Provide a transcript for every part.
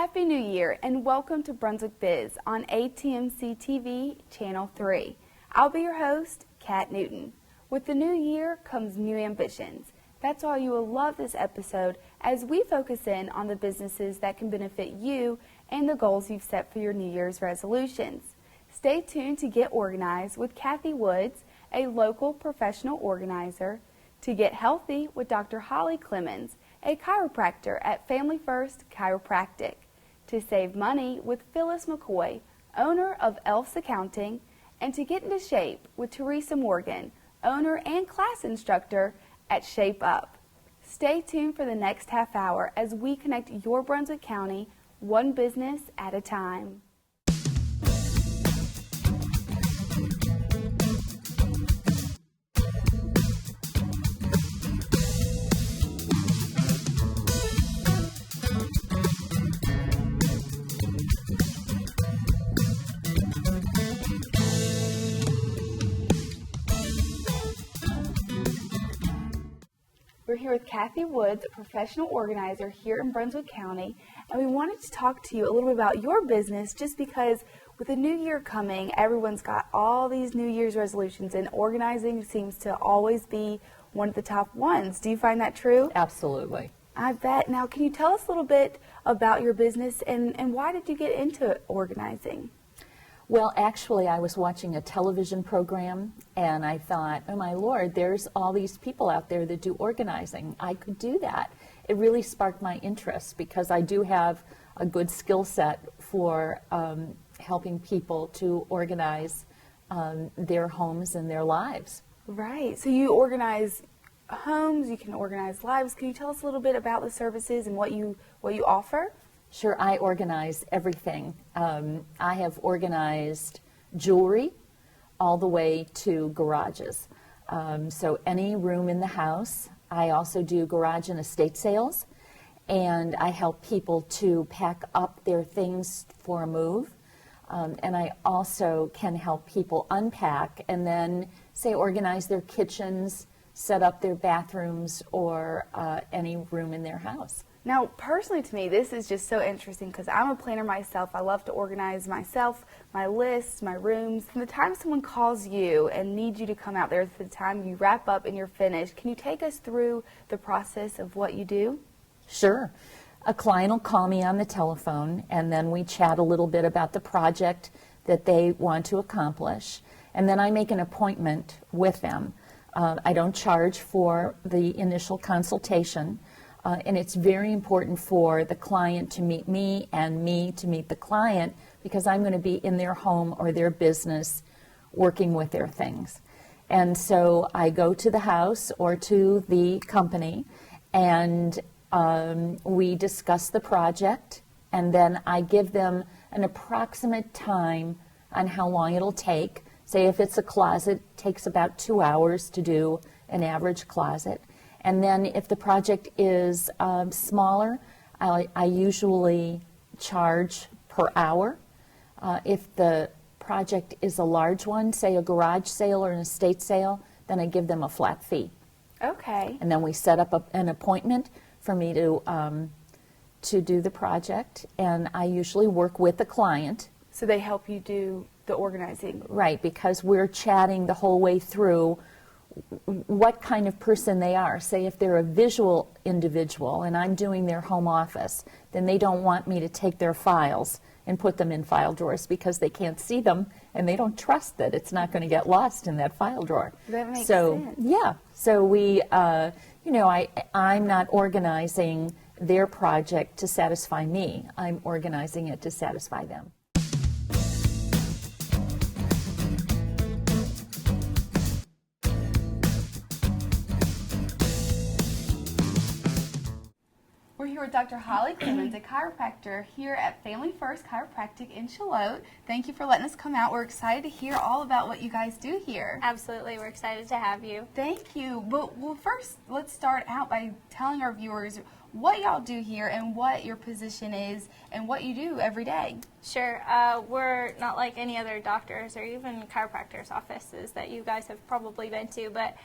Happy New Year and welcome to Brunswick Biz on ATMC TV Channel 3. I'll be your host, Kat Newton. With the new year comes new ambitions. That's why you will love this episode as we focus in on the businesses that can benefit you and the goals you've set for your New Year's resolutions. Stay tuned to Get Organized with Kathy Woods, a local professional organizer, to Get Healthy with Dr. Holly Clemens, a chiropractor at Family First Chiropractic, to save money with Phyllis McCoy, owner of Elf's Accounting, and to get into shape with Teresa Morgan, owner and class instructor at Shape Up. Stay tuned for the next half hour as we connect your Brunswick County one business at a time. We're here with Kathy Woods, a professional organizer here in Brunswick County, and we wanted to talk to you a little bit about your business just because with the new year coming, everyone's got all these New Year's resolutions, and organizing seems to always be one of the top ones. Do you find that true? Absolutely. I bet. Now, can you tell us a little bit about your business and why did you get into organizing? Well, actually, I was watching a television program, and I thought, oh my Lord, there's all these people out there that do organizing. I could do that. It really sparked my interest because I do have a good skill set for helping people to organize their homes and their lives. Right. So you organize homes, you can organize lives. Can you tell us a little bit about the services and what you offer? Sure, I organize everything. I have organized jewelry all the way to garages. So any room in the house. I also do garage and estate sales, and I help people to pack up their things for a move. And I also can help people unpack and then, say, organize their kitchens, set up their bathrooms, or any room in their house. Now, personally to me, this is just so interesting because I'm a planner myself. I love to organize myself, my lists, my rooms. From the time someone calls you and needs you to come out there to the time you wrap up and you're finished, can you take us through the process of what you do? Sure. A client will call me on the telephone, and then we chat a little bit about the project that they want to accomplish, and then I make an appointment with them. I don't charge for the initial consultation. And it's very important for the client to meet me and me to meet the client because I'm going to be in their home or their business working with their things. And so I go to the house or to the company and we discuss the project, and then I give them an approximate time on how long it'll take. Say if it's a closet, it takes about 2 hours to do an average closet. And then if the project is smaller, I usually charge per hour. If the project is a large one, say a garage sale or an estate sale, then I give them a flat fee. Okay. And then we set up an appointment for me to do the project, and I usually work with the client. So they help you do the organizing? Right, because we're chatting the whole way through what kind of person they are. Say if they're a visual individual and I'm doing their home office, then they don't want me to take their files and put them in file drawers because they can't see them and they don't trust that it's not going to get lost in that file drawer. That makes sense. Yeah, so we, I'm not organizing their project to satisfy me. I'm organizing it to satisfy them. We're here with Dr. Holly Clemens, a chiropractor here at Family First Chiropractic in Charlotte. Thank you for letting us come out. We're excited to hear all about what you guys do here. Absolutely. We're excited to have you. Thank you. But well, first, let's start out by telling our viewers what y'all do here and what your position is and what you do every day. Sure. We're not like any other doctors or even chiropractors' offices that you guys have probably been to, but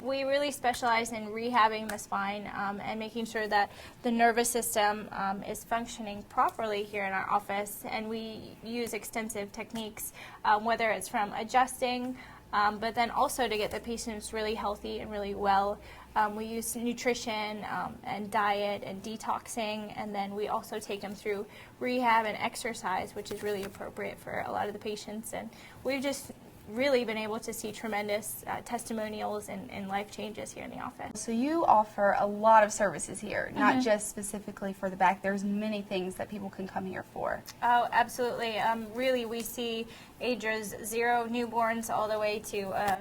We really specialize in rehabbing the spine and making sure that the nervous system is functioning properly here in our office. And we use extensive techniques, whether it's from adjusting, but then also to get the patients really healthy and really well. We use nutrition and diet and detoxing, and then we also take them through rehab and exercise, which is really appropriate for a lot of the patients. And we've just really been able to see tremendous testimonials and life changes here in the office. So you offer a lot of services here, not just specifically for the back. There's many things that people can come here for. Oh, absolutely. Really, we see ages 0 newborns all the way to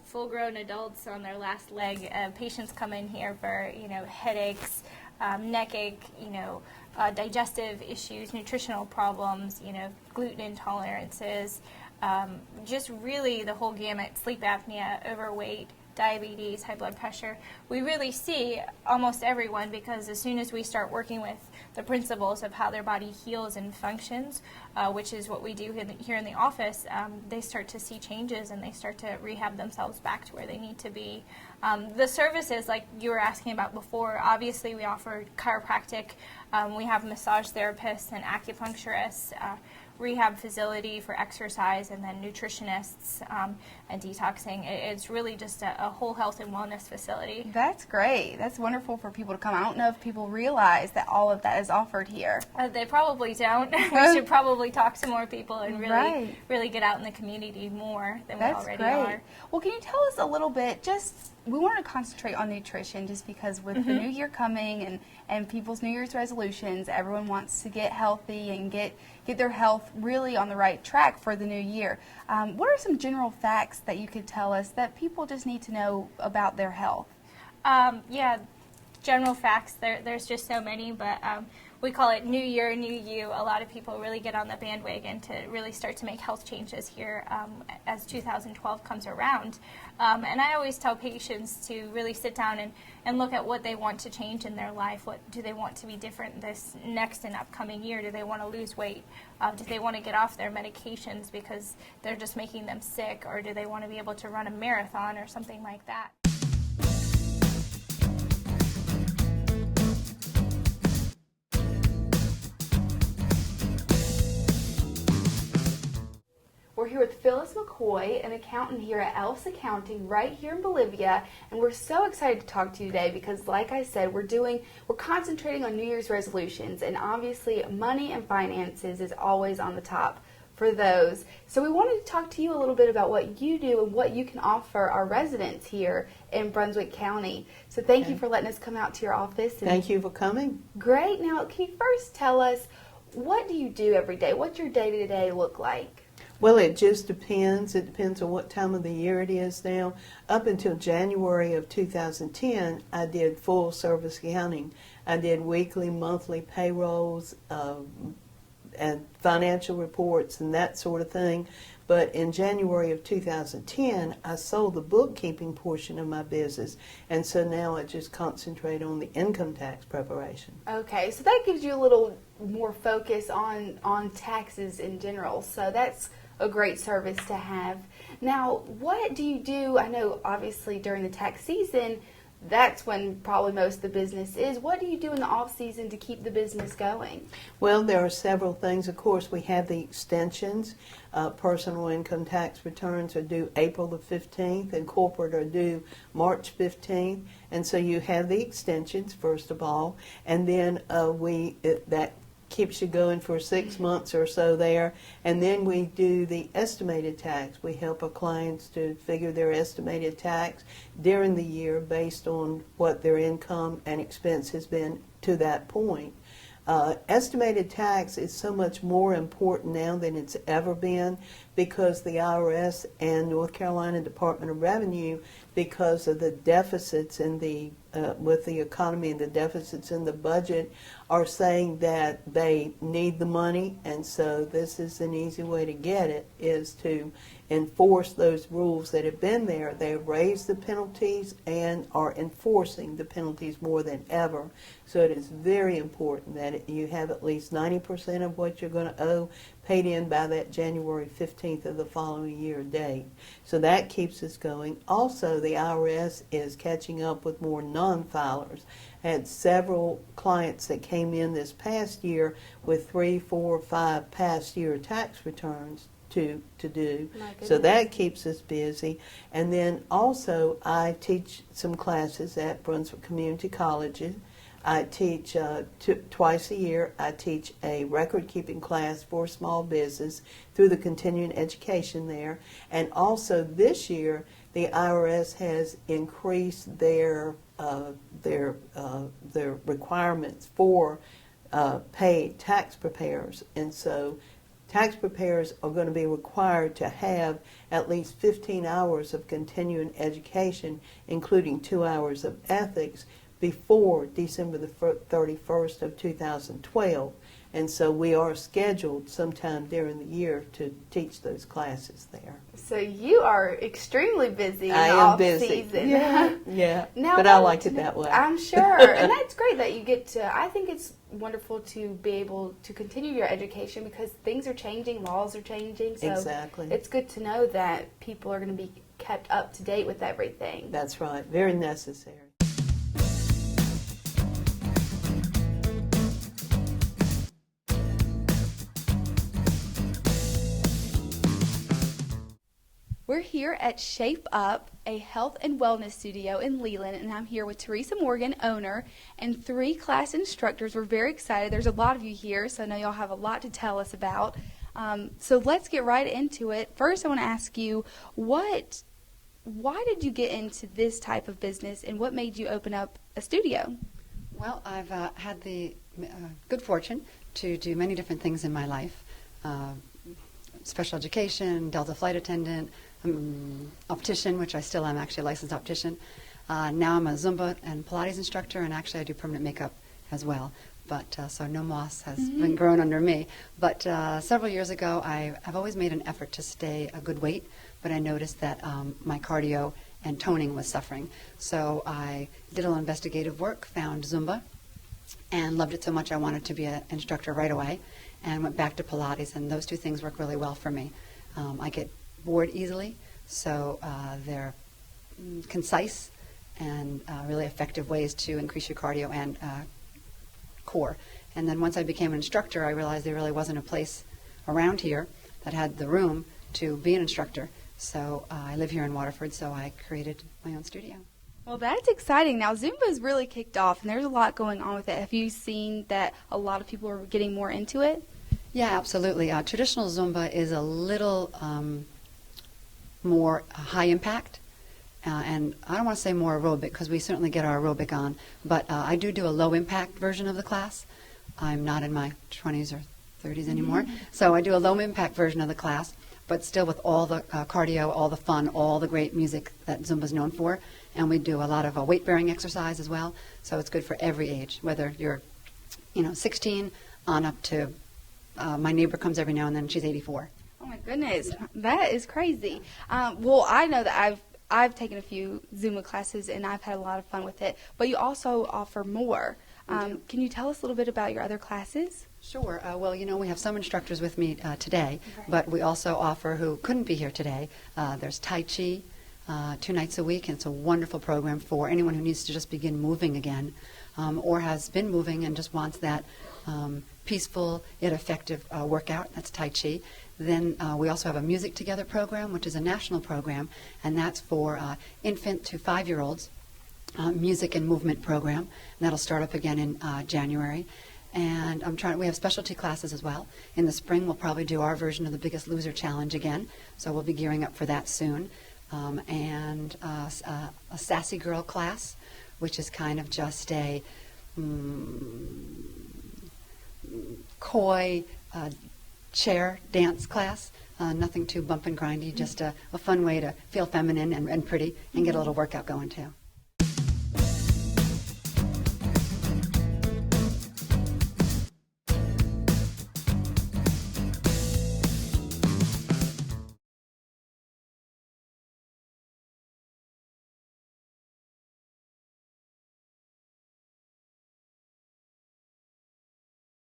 full-grown adults on their last leg. Patients come in here for, headaches, neck ache, digestive issues, nutritional problems, gluten intolerances, just really the whole gamut, sleep apnea, overweight, diabetes, high blood pressure. We really see almost everyone, because as soon as we start working with the principles of how their body heals and functions, which is what we do here in the office, they start to see changes and they start to rehab themselves back to where they need to be. The services, like you were asking about before, obviously we offer chiropractic, we have massage therapists and acupuncturists, rehab facility for exercise, and then nutritionists and detoxing. It's really just a whole health and wellness facility. That's great. That's wonderful for people to come. I don't know if people realize that all of that is offered here. They probably don't. We should probably talk to more people and really get out in the community more than we already are. Well, can you tell us a little bit, we want to concentrate on nutrition just because with the new year coming and people's New Year's resolutions, everyone wants to get healthy and get their health really on the right track for the new year. What are some general facts that you could tell us that people just need to know about their health? General facts, there's just so many, but we call it New Year, New You. A lot of people really get on the bandwagon to really start to make health changes here as 2012 comes around. And I always tell patients to really sit down and look at what they want to change in their life. What do they want to be different this next and upcoming year? Do they want to lose weight? Do they want to get off their medications because they're just making them sick? Or do they want to be able to run a marathon or something like that? We're here with Phyllis McCoy, an accountant here at Ellis Accounting right here in Bolivia, and we're so excited to talk to you today because, like I said, we're concentrating on New Year's resolutions, and obviously money and finances is always on the top for those. So we wanted to talk to you a little bit about what you do and what you can offer our residents here in Brunswick County. So thank you for letting us come out to your office. Thank you for coming. Great. Now, can you first tell us, what do you do every day? What's your day-to-day look like? Well, it just depends. It depends on what time of the year it is now. Up until January of 2010, I did full service accounting. I did weekly, monthly payrolls, and financial reports and that sort of thing. But in January of 2010, I sold the bookkeeping portion of my business, and so now I just concentrate on the income tax preparation. Okay, so that gives you a little more focus on taxes in general. So that's a great service to have. Now, what do you do? I know obviously during the tax season, that's when probably most of the business is. What do you do in the off season to keep the business going? Well, there are several things. Of course, we have the extensions. Personal income tax returns are due April the 15th and corporate are due March 15th. And so you have the extensions, first of all, and then that keeps you going for 6 months or so there. And then we do the estimated tax. We help our clients to figure their estimated tax during the year based on what their income and expense has been to that point. Estimated tax is so much more important now than it's ever been because the IRS and North Carolina Department of Revenue, because of the deficits in the with the economy and the deficits in the budget, are saying that they need the money, and so this is an easy way to get it, is to enforce those rules that have been there. They have raised the penalties and are enforcing the penalties more than ever. So it is very important that you have at least 90% of what you're going to owe paid in by that January 15th of the following year date. So that keeps us going. Also, the IRS is catching up with more non-filers. I had several clients that came in this past year with 3, 4, 5 past year tax returns to do. So that keeps us busy. And then also I teach some classes at Brunswick Community Colleges. I teach twice a year. I teach a record-keeping class for small business through the continuing education there. And also this year, the IRS has increased their requirements for paid tax preparers. And so tax preparers are going to be required to have at least 15 hours of continuing education, including 2 hours of ethics, before December the 31st of 2012. And so we are scheduled sometime during the year to teach those classes there. So you are extremely busy in I am off busy. season. Yeah. Now, But I like it that way. I'm sure. And that's great that you get to, I think it's wonderful to be able to continue your education because things are changing, laws are changing. So Exactly. it's good to know that people are going to be kept up to date with everything. That's right. Very necessary. We're here at Shape Up, a health and wellness studio in Leland, and I'm here with Teresa Morgan, owner, and 3 class instructors. We're very excited. There's a lot of you here, so I know y'all have a lot to tell us about. So let's get right into it. First, I want to ask you, why did you get into this type of business, and what made you open up a studio? Well, I've had the good fortune to do many different things in my life. Special education, Delta flight attendant, optician, which I still am, actually a licensed optician. Now I'm a Zumba and Pilates instructor, and actually I do permanent makeup as well. But so no moss has been grown under me. But several years ago, I've always made an effort to stay a good weight, but I noticed that my cardio and toning was suffering. So I did a little investigative work, found Zumba, and loved it so much I wanted to be an instructor right away, and went back to Pilates, and those 2 things work really well for me. I get bored easily, so they're concise and really effective ways to increase your cardio and core. And then once I became an instructor, I realized there really wasn't a place around here that had the room to be an instructor. So I live here in Waterford, so I created my own studio. Well, that's exciting. Now, Zumba's really kicked off, and there's a lot going on with it. Have you seen that a lot of people are getting more into it? Yeah, absolutely. Traditional Zumba is a little more high impact, and I don't want to say more aerobic because we certainly get our aerobic on, but I do a low impact version of the class. I'm not in my 20s or 30s anymore, so I do a low impact version of the class, but still with all the cardio, all the fun, all the great music that Zumba's known for. And we do a lot of weight-bearing exercise as well, so it's good for every age, whether you're 16 on up to, my neighbor comes every now and then, she's 84. Oh my goodness, that is crazy. Well, I know that I've taken a few Zumba classes, and I've had a lot of fun with it, but you also offer more. Can you tell us a little bit about your other classes? Sure. Well, we have some instructors with me today, but we also offer, who couldn't be here today, there's Tai Chi, 2 nights a week, and it's a wonderful program for anyone who needs to just begin moving again, or has been moving and just wants that peaceful yet effective workout. That's Tai Chi. Then we also have a Music Together program, which is a national program, and that's for infant to 5-year-olds, music and movement program. And that'll start up again in January. And we have specialty classes as well. In the spring, we'll probably do our version of the Biggest Loser Challenge again, so we'll be gearing up for that soon. And a Sassy Girl class, which is kind of just a coy chair dance class. Nothing too bump and grindy, just a fun way to feel feminine and pretty and get a little workout going too.